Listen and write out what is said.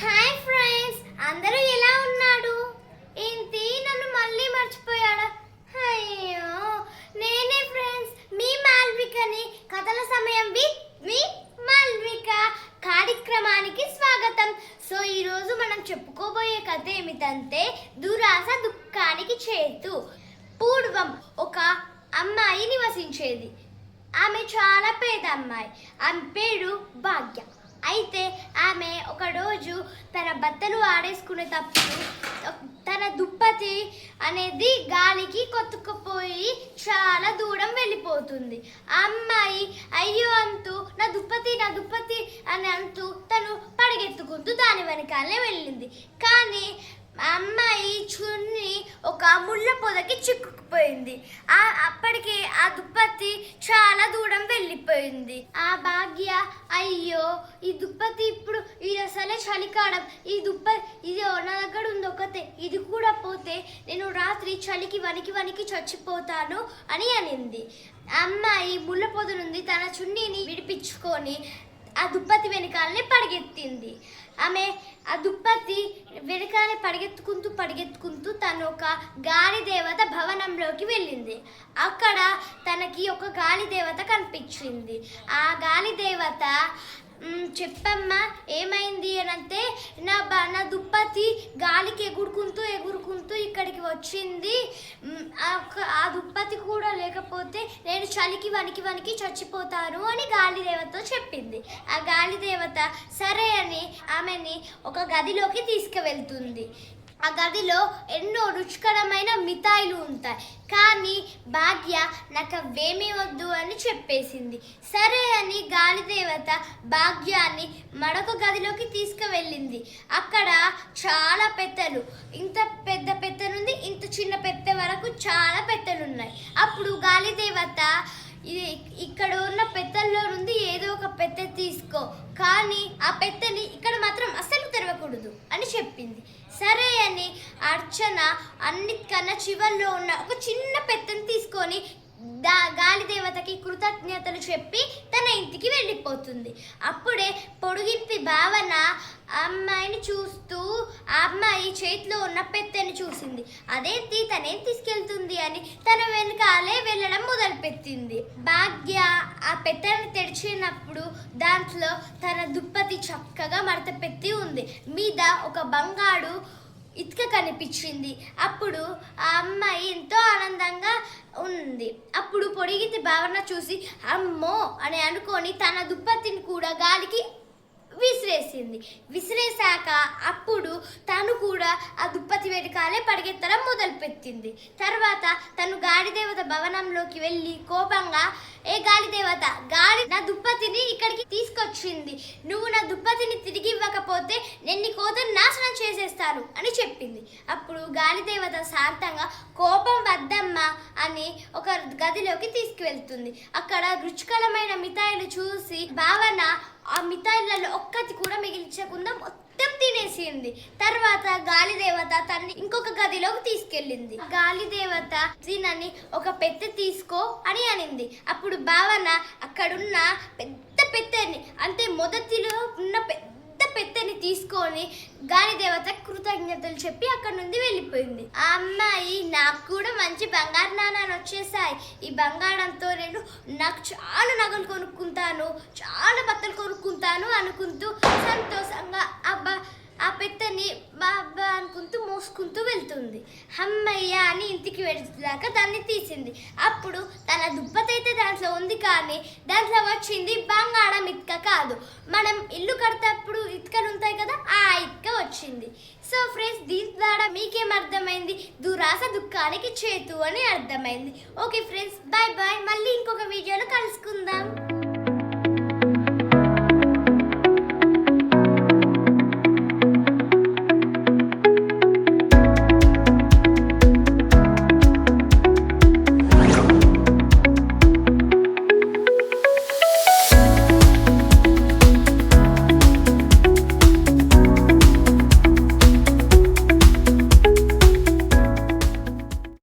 Hi friends, అందరూ ఎలా ఉన్నాడు? ఏంటి నన్ను మళ్ళీ మర్చిపోయాడా? అయ్యో, నేనే ఫ్రెండ్స్, మీ మాల్వికని. కథల సమయం విత్ మీ మాల్విక కార్యక్రమానికి స్వాగతం. సో ఈరోజు మనం చెప్పుకోబోయే కథ ఏమిటంటే దురాశ దుఃఖానికి చేతు. పూర్వం ఒక అమ్మాయి నివసించేది. ఆమె చాలా పేద అమ్మాయి. ఆమె పేరు భాగ్య. అయితే ఆమె ఒక రోజు తన బట్టలు ఆడేసుకునేటప్పుడు తన దుప్పటి అనేది గాలికి కొట్టుకుపోయి చాలా దూరం వెళ్ళిపోతుంది. ఆ అమ్మాయి అయ్యో అంటూ నా దుప్పటి అని అంటూ తను పరిగెత్తుకుంటూ దాని వెనకాలనే వెళ్ళింది. కానీ అమ్మాయి చున్ని ఒక ముళ్ళ పొదకి చిక్కుకుపోయింది. అప్పటికి ఆ దుప్పటి చాలా దూరం వెళ్ళిపోయింది. ఆ భాగ్య అయ్యో ఈ దుప్పటి ఇప్పుడు ఇది అసలే చలికాలం, ఈ దుప్పటి ఇది నా దగ్గర ఉంది ఒకతే, ఇది కూడా పోతే నేను రాత్రి చలికి వణికి చచ్చిపోతాను అని అనింది. అమ్మాయి ముళ్ళ పొద నుండి తన చున్నీని విడిపించుకొని ఆ దుప్పటి వెనకాలనే పరిగెత్తింది. ఆమె ఆ దుప్పటి వెనకాలే పరిగెత్తుకుంటూ తను ఒక గాలి దేవత భవనంలోకి వెళ్ళింది. అక్కడ తనకి ఒక గాలి దేవత కనిపించింది. ఆ గాలి దేవత చెప్పమ్మా ఏమైంది అని అంటే నా దుప్పటి గాలికి ఎగురుకుంటూ ఇక్కడికి వచ్చింది. ఆ దుప్పటి కూడా లేకపోతే నేను చలికి వణికి చచ్చిపోతాను అని గాలి దేవతతో చెప్పింది. ఆ గాలి దేవత సరే అని ఆమెని ఒక గదిలోకి తీసుకువెళ్తుంది. ఆ గదిలో ఎన్నో రుచికరమైన మిఠాయిలు ఉంటాయి. కానీ భాగ్య నాకు అవేమీ వద్దు అని చెప్పేసింది. సరే అని గాలిదేవత భాగ్యాన్ని మరొక గదిలోకి తీసుకువెళ్ళింది. అక్కడ చాలా పెట్టెలు, ఇంత పెద్ద పెట్టె నుండి ఇంత చిన్న పెట్టె వరకు చాలా పెట్టెలు ఉన్నాయి. అప్పుడు గాలిదేవత ఇక్కడ ఉన్న పెట్టెల్లో నుండి ఏదో ఒక పెట్టె తీసుకో, కానీ ఆ పెట్టెని ఇక్కడ మాత్రం అస్సలు తెరవకూడదు అని చెప్పింది. సరే అని అర్చన అన్నిటికన్నా చివరిలో ఉన్న ఒక చిన్న పెట్టెని తీసుకొని గాలి దేవతకి కృతజ్ఞతలు చెప్పి తన ఇంటికి వెళ్ళిపోతుంది. అప్పుడే పొడిగింటి భావన అమ్మాయిని చూస్తూ ఆ అమ్మాయి చేతిలో ఉన్న పెట్టెని చూసింది. అదేంటి తనేం తీసుకెళ్తుంది అని తన వెనకాలే వెళ్ళడం మొదలుపెట్టింది. భాగ్య ఆ పెట్టెని తెరిచినప్పుడు దాంట్లో తన దుప్పటి చక్కగా మడత పెట్టి ఉంది. మీద ఒక బంగారు ఇటుక కనిపించింది. అప్పుడు ఆ అమ్మాయి ఎంతో ఆనందంగా ఉంది. అప్పుడు పొడిగితి భావన చూసి అమ్మో అని అనుకొని తన దుప్పటిని కూడా గాలికి విసిరేశాక అప్పుడు తను కూడా ఆ దుప్పటి వెనకాలే పరిగెత్తడం మొదలుపెట్టింది. తర్వాత తను గాలిదేవత భవనంలోకి వెళ్ళి కోపంగా, ఏ గాలిదేవత, గాలి నా దుప్పటిని ఇక్కడికి తీసుకొచ్చింది, నువ్వు నా దుప్పటిని తిరిగి ఇవ్వకపోతే నేను నీ కోతను నాశనం చేసేస్తాను అని చెప్పింది. అప్పుడు గాలిదేవత శాంతంగా కోపం వద్దమ్మా అని ఒక గదిలోకి తీసుకువెళ్తుంది. అక్కడ రుచికరమైన మిఠాయిలు చూసి భావన ఆ మిఠాయిలలో ఒక్కటి కూడా మిగిల్చకుండా మొత్తం తినేసింది. తర్వాత గాలిదేవత తన్ని ఇంకొక గదిలోకి తీసుకెళ్ళింది. గాలిదేవత తినని ఒక పెట్టె తీసుకో అని అనింది. అప్పుడు భావన అక్కడున్న పెద్ద పెట్టెని, అంటే మొదటిలో ఉన్న పెద్ద పెట్టెని తీసుకొని గాలిదేవత కృతజ్ఞతలు చెప్పి అక్కడ నుండి వెళ్ళిపోయింది. ఆ అమ్మాయి నాకు కూడా మంచి బంగారు నాణాలు వచ్చేసాయి, ఈ బంగారంతో నాకు చాలా నగలు కొనుక్కుంటాను, చాలా బట్టలు కొనుక్కుంటాను అనుకుంటూ సంతోషంగా ఆ పెట్టెని బాబా అనుకుంటూ మోసుకుంటూ వెళ్తుంది. అమ్మయ్య అని ఇంటికి వెళ్ళాక దాన్ని తీసింది. అప్పుడు తన దుప్పటి అయితే దాంట్లో ఉంది, కానీ దాంట్లో వచ్చింది బంగారం ఇటుక కాదు. మనం ఇల్లు కడేటప్పుడు ఇటుకలు ఉంటాయి కదా, ఆ ఇటుక వచ్చింది. సో ఫ్రెండ్స్, దీని ద్వారా మీకేం అర్థమైంది? దురాశ దుఃఖానికి చేతు అని అర్థమైంది. Okay friends, bye bye. మళ్ళీ ఇంకొక వీడియోలో కలుసుకుందాం.